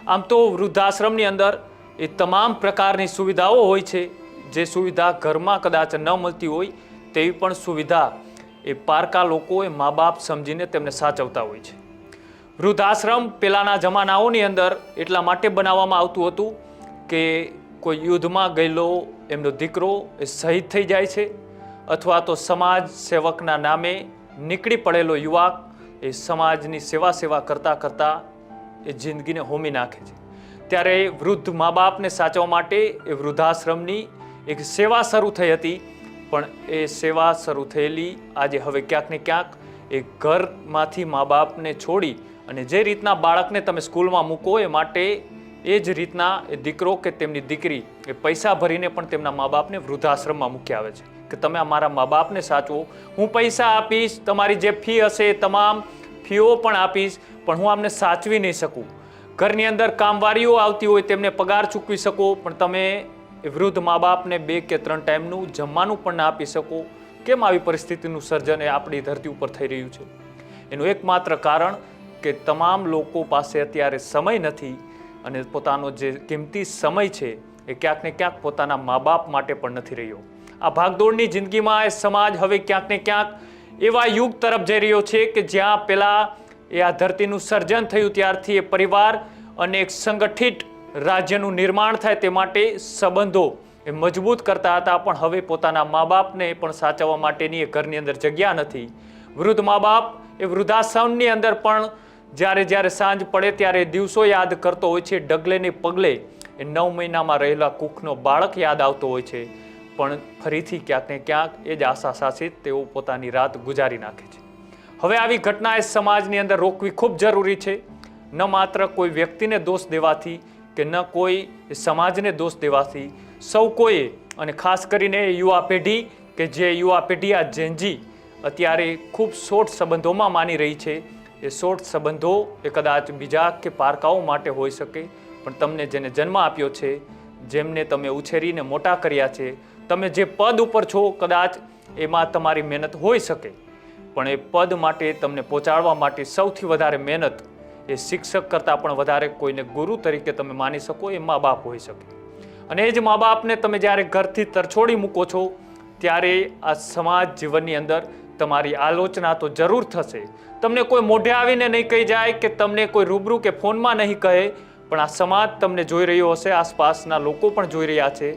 આમ તો વૃદ્ધાશ્રમની અંદર એ તમામ પ્રકારની સુવિધાઓ હોય છે, જે સુવિધા ઘરમાં કદાચ ન મળતી હોય તેવી પણ સુવિધા એ પારકા લોકો એ મા બાપ સમજીને તેમને સાચવતા હોય છે. વૃદ્ધાશ્રમ પહેલાંના જમાનાઓની અંદર એટલા માટે બનાવવામાં આવતું હતું કે કોઈ યુદ્ધમાં ગયેલો એમનો દીકરો એ શહીદ થઈ જાય છે, અથવા તો સમાજ સેવકના નામે નીકળી પડેલો યુવક એ સમાજની સેવા કરતાં કરતાં એ જિંદગીને હોમી નાખે છે. ત્યારે વૃદ્ધ મા બાપને સાચવવા માટે એ વૃદ્ધાશ્રમની એક સેવા શરૂ થઈ હતી. પણ એ સેવા શરૂ થયેલી આજે હવે ક્યાંક ને ક્યાંક એ ઘરમાંથી મા બાપને છોડી અને જે રીતના બાળકને તમે સ્કૂલમાં મૂકો એ માટે એ જ રીતના એ દીકરો કે તેમની દીકરી એ પૈસા ભરીને પણ તેમના મા બાપને વૃદ્ધાશ્રમમાં મૂકી આવે છે કે તમે અમારા મા બાપને સાચવો, હું પૈસા આપીશ, તમારી જે ફી હશે તમામ ફીઓ પણ આપીશ, પણ હું આમને સાચવી નહીં શકું. ઘરની અંદર કામવારીઓ આવતી હોય તેમને પગાર ચૂકવી શકો, પણ તમે એ વૃદ્ધ મા બાપને 2 કે 3 ટાઈમનું જમવાનું પણ ના આપી શકો. કેમ આવી પરિસ્થિતિનું સર્જન એ આપણી ધરતી ઉપર થઈ રહ્યું છે? એનું એકમાત્ર કારણ કે તમામ લોકો પાસે અત્યારે સમય નથી અને પોતાનો જે કિંમતી સમય છે એ ક્યાંક ને ક્યાંક પોતાના મા બાપ માટે પણ નથી રહ્યો. આ ભાગદોડની જિંદગીમાં એ સમાજ હવે ક્યાંક ને ક્યાંક એવા યુગ તરફ જઈ રહ્યો છે કે જ્યાં પહેલાં એ આ ધરતીનું સર્જન થયું ત્યારથી એ પરિવાર અને એક સંગઠિત રાજ્યનું નિર્માણ થાય તે માટે સંબંધો એ મજબૂત કરતા હતા, પણ હવે પોતાના મા બાપને પણ સાચવવા માટેની એ ઘરની અંદર જગ્યા નથી. વૃદ્ધ મા બાપ એ વૃદ્ધાશ્રમની અંદર પણ જ્યારે સાંજ પડે ત્યારે દિવસો યાદ કરતો હોય છે. ડગલે ને પગલે એ 9 મહિનામાં રહેલા કુખનો બાળક યાદ આવતો હોય છે, પણ ફરીથી ક્યાંક ને ક્યાંક એ જ આશા સાથે તેઓ પોતાની રાત ગુજારી નાખે છે. હવે આવી ઘટના એ સમાજની અંદર રોકવી ખૂબ જરૂરી છે. ન માત્ર કોઈ વ્યક્તિને દોષ દેવાથી કે ન કોઈ સમાજને દોષ દેવાથી, સૌ કોઈએ, અને ખાસ કરીને યુવા પેઢી કે જે યુવા પેઢી આ જેનજી અત્યારે ખૂબ શોર્ટ સંબંધોમાં માની રહી છે, એ શોર્ટ સંબંધો એ કદાચ બીજા કે પારકાઓ માટે હોઈ શકે, પણ તમને જેને જન્મ આપ્યો છે, જેમને તમે ઉછેરીને મોટા કર્યા છે, તમે જે પદ ઉપર છો કદાચ એમાં તમારી મહેનત હોઈ શકે, પણ એ પદ માટે તમને પહોંચાડવા માટે સૌથી વધારે મહેનત એ શિક્ષક કરતાં પણ વધારે કોઈને ગુરુ તરીકે તમે માની શકો એ મા બાપ હોઈ શકે. અને એ જ મા બાપને તમે જ્યારે ઘરથી તરછોડી મૂકો છો ત્યારે આ સમાજ જીવનની અંદર તમારી આલોચના તો જરૂર થશે. તમને કોઈ મોઢે આવીને નહીં કહી જાય કે તમને કોઈ રૂબરૂ કે ફોનમાં નહીં કહે, પણ આ સમાજ તમને જોઈ રહ્યો હશે, આસપાસના લોકો પણ જોઈ રહ્યા છે